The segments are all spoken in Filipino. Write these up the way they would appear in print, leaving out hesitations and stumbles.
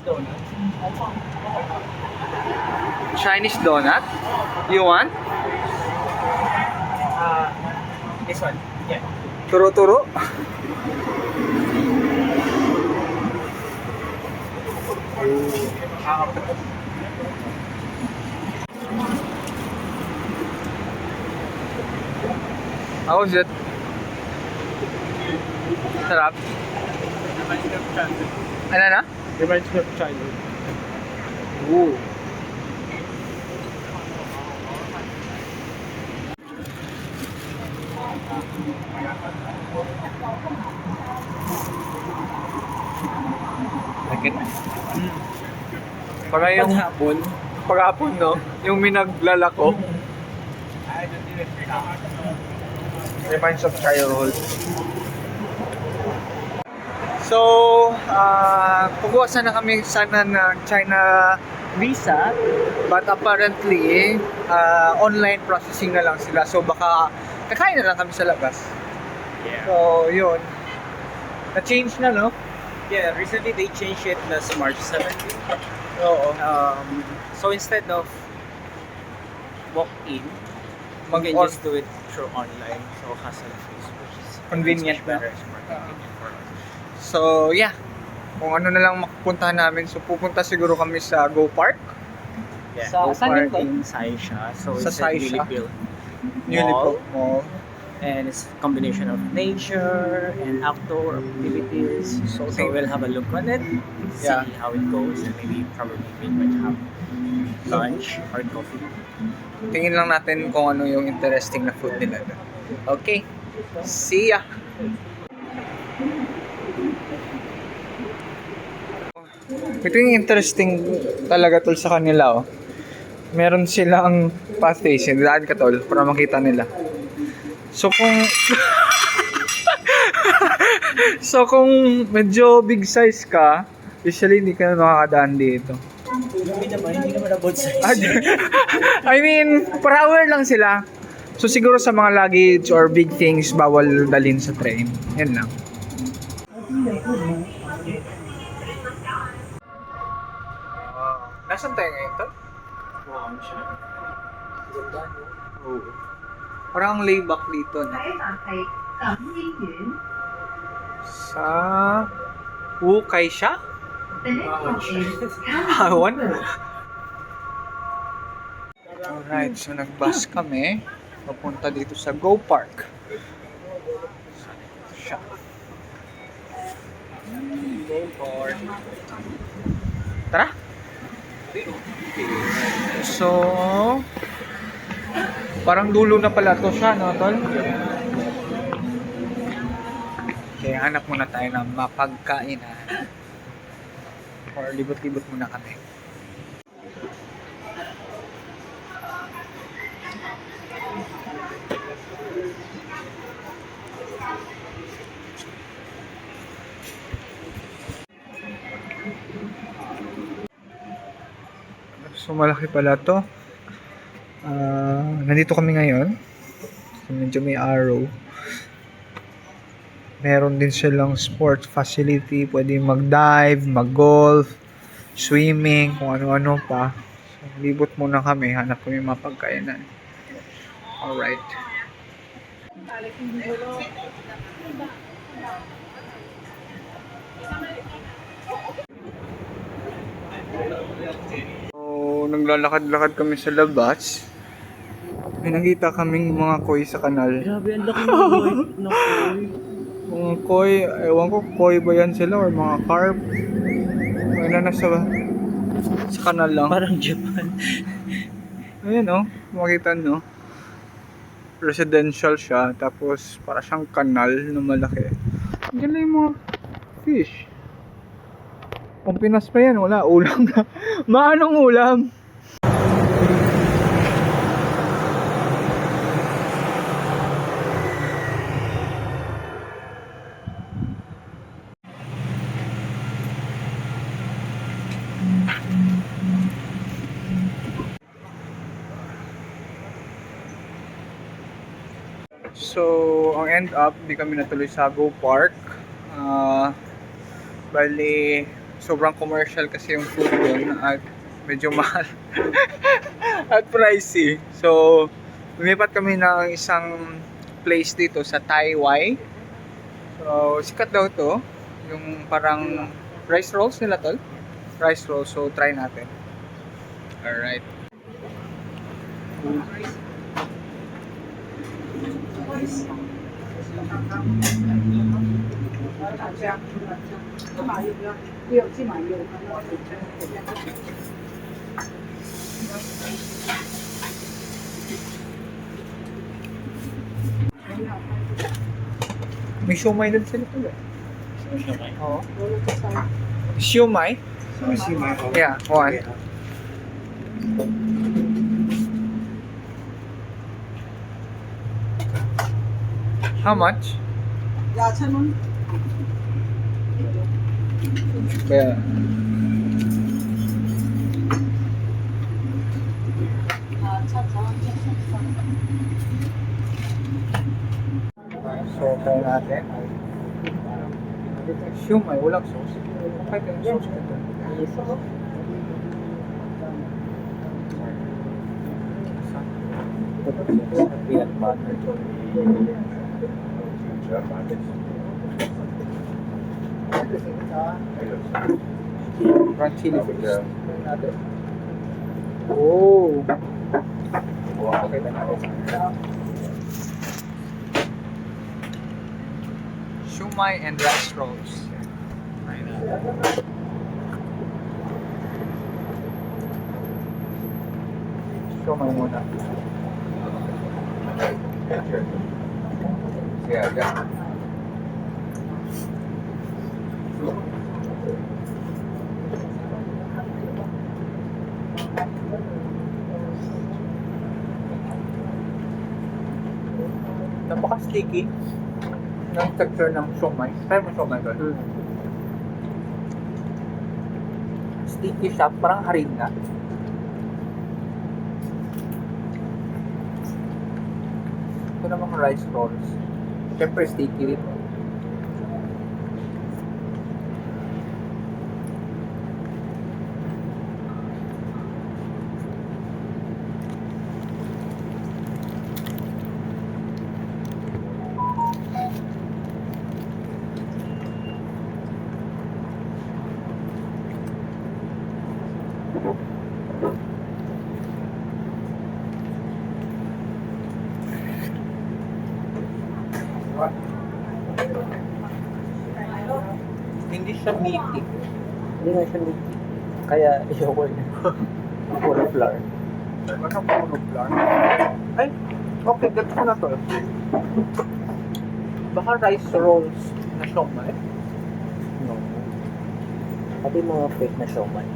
donut. Chinese donut? You want? This one. Yeah. Turo-turo? How is it? Sarap? Reminds me of childhood. Ano na? Reminds me of childhood. Ooh. Like it? Para yung Paghapon. paghapon, no? Yung minaglalako. Reminds of childhood. So, kukuha sana kami ng China visa, but apparently, online processing na lang sila. So, baka kakain na lang kami sa labas. Yeah. So, yun. Na-change na, no? Yeah, recently they changed it last March 17th. Oo. So instead of walk-in, you can just do it through online. So hassle-free, which is Convenient much better. na. It's more convenient for us. So, yeah. Kung ano na lang mapupuntahan namin. So, pupunta siguro kami sa Go Park. Yeah, Sa- go saan yun park ba? in Saisha. So Sa it's a Saisha? newly built Newly mall. built mall. And it's a combination of nature and outdoor activities. So we'll have a look on it, see Yeah. how it goes, and maybe probably we might have lunch or coffee. Tingin lang natin kung ano yung interesting na food nila doon. Okay. See ya! Ito yung interesting talaga tol sa kanila, oh. Meron silang pathways, daan ka tol, para makita nila. So kung So kung medyo big size ka, usually hindi ka na makakadaan dito. Hindi naman about size. I mean, per hour lang sila. So siguro sa mga luggage or big things, bawal dalhin sa train. Yan lang. Nasaan tayo ngayon, Tol? Oo. Parang ang layback dito, no? Sa Wukai siya? Awan? Alright, so nag-bus kami. Papunta dito sa Go Park. Ito siya. Go Park. Tara! So, parang dulo na pala to siya, no, Tol? Okay, hanap muna tayo ng mapagkainan. Or libot-libot muna kami. So malaki pala to. Nandito kami ngayon. So, medyo may arrow. Meron din silang sport facility. Pwede mag-dive, mag-golf, swimming, kung ano-ano pa. So, libot muna kami. Hanap kami mapagkainan. Alright. So, naglalakad-lakad kami sa labas. May nakita kaming mga koi sa kanal. Grabe, ang laki ng boy. Mga koi, ewan ko, koi ba yan sila or mga carp? Ay na sa kanal lang. Parang Japan. Ayan oh, makita nyo. Residential siya, tapos para siyang kanal na malaki. Diyan lang yung mga fish. Kung Pinas pa yan, wala, ulam na. Maanong ulam? So, ang end up, di kami natuloy sa Go Park. Bali, sobrang commercial kasi yung food doon at medyo mahal at pricey. So, lumipat kami ng isang place dito sa Taiwai. So, sikat daw to. Yung parang rice rolls nila tol. Rice rolls. So, try natin. Alright. May siomai din sila tol eh. Oo. Siomai? Yeah, one. How much? 2,000원. Yeah. So, try natin. Siomai, walang sauce. Kahit yung sauce nito. Peanut butter. Front chili first. Try natin. Oh! Okay, try natin. Siomai and rice rolls. Try natin. Siomai muna. Yeah. Napaka-sticky ng texture ng siomai. Try mo siomai ba? Sticky siya, parang harina. Ito namang rice rolls. Siyempre sticky rin. Hindi siya meaty. Hindi nga siya meaty. Kaya ayoko niya. Puro flour. Ano puro flour? Ay, okay, gets ko na to. Baka rice rolls na siomai. No. Pati mga fake na siomai.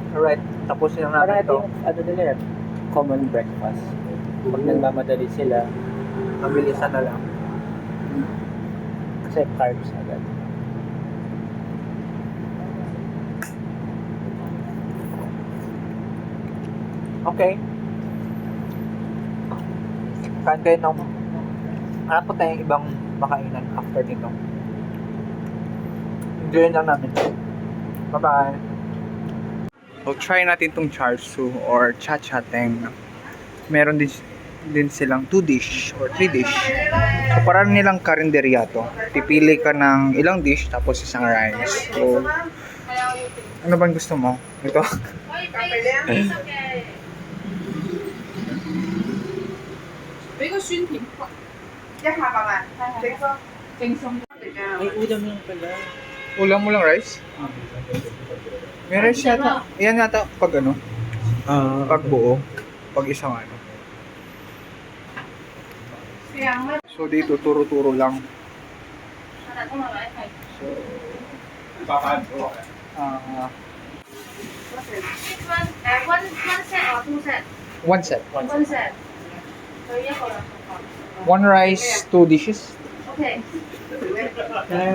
Alright, tapusin na Parang natin ito ito. yung ano nila yan, common breakfast. Pag nagmamadali sila, Mabilisan na lang. kasi carbs agad. Okay. Kain kayo ng... Hanap po tayong ibang makainan after nito. Enjoy lang namin ito. Bye-bye. So, try natin itong char siu or cha-cha-teng. Meron din silang 2 dish or 3 dish. So, parang nilang karinderya to. Pipili ka ng ilang dish tapos isang rice. So, ano bang gusto mo? Ito? Ay, ulam lang pala. Ulam mo lang rice? May rice yata. Yan yata pag ano? Pag buo. Pag isang ano. So dito turo-turo lang. So One set or two set? one set. So, 一個兩個。 One rice, 2 dishes. Okay.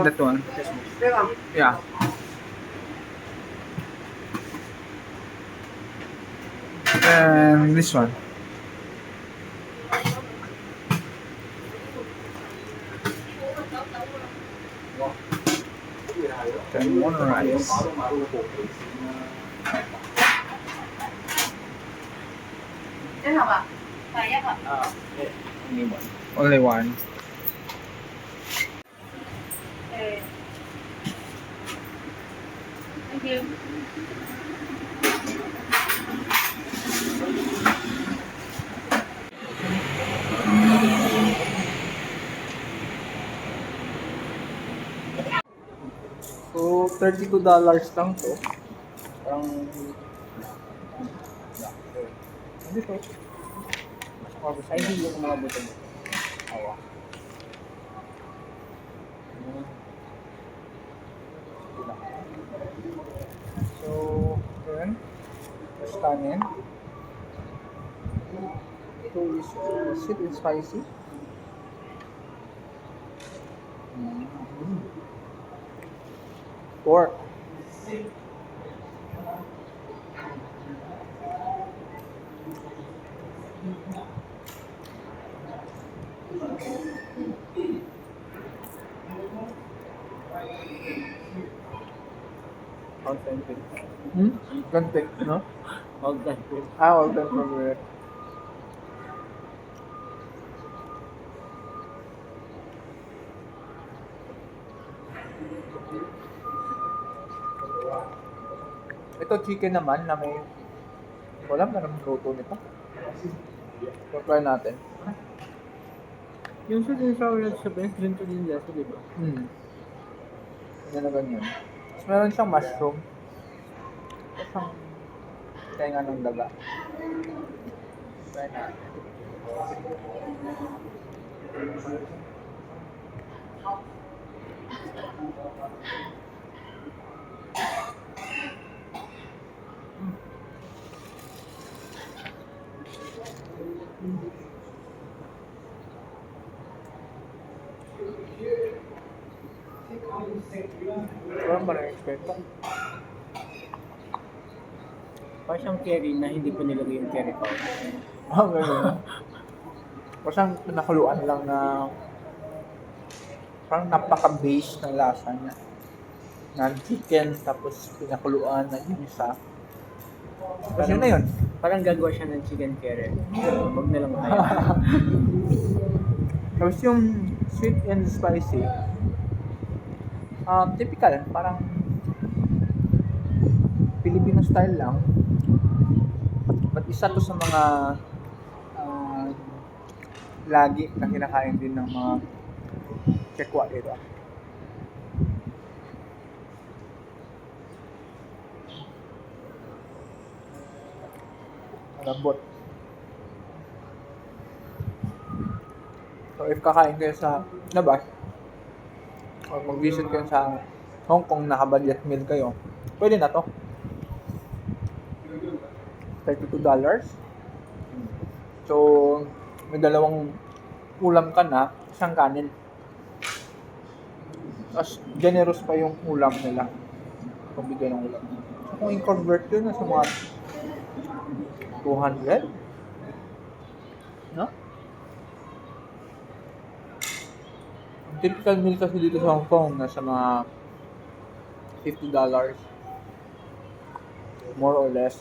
That one. Yeah. And this one. Then one rice. Cái học à? Phải nhắc ạ. Only one. Only one. Okay. Thank you. So, $32 lang to. Parang... Hindi to. Ay, hindi yung mga buto mo. Awa. So, then, first kanin. Ito is sweet and spicy. Pork. Authentic. Authentic, no? Authentic. Authentic from where? Ito chicken naman na may wala ba namang luto nito? So, try natin. Yung sweet and sour sa best, ganito din lasa, di ba? Ganyan na ganyan. Tapos meron siyang mushroom. Tapos siyang tenga ng daga. Try natin. Parang ba na-expect ko? Parang siyang curry na hindi pa nilagay yung curry powder. Ganyan. Parang pinakuluan lang na parang napaka-base ng lasa niya. Na chicken, tapos pinakuluan na yung isa. Tapos yun na yun. Parang gagawa siya ng chicken curry. Huwag na lang tayo. Tapos yung sweet and spicy, typical, parang Filipino style lang. But isa to sa mga lagi na kinakain din ng mga Chekwa ito. Lambot. So if kakain kayo sa labas, or mag-visit kayo sa Hong Kong, naka-budget meal kayo, pwede na to. $32. So, may dalawang ulam ka na, isang kanin. Tapos, generous pa yung ulam nila. Kung bigyan ng ulam. So, kung i-convert yun, nasa mga 200? No? Ang typical meal kasi dito sa Hong Kong, nasa mga $50. More or less.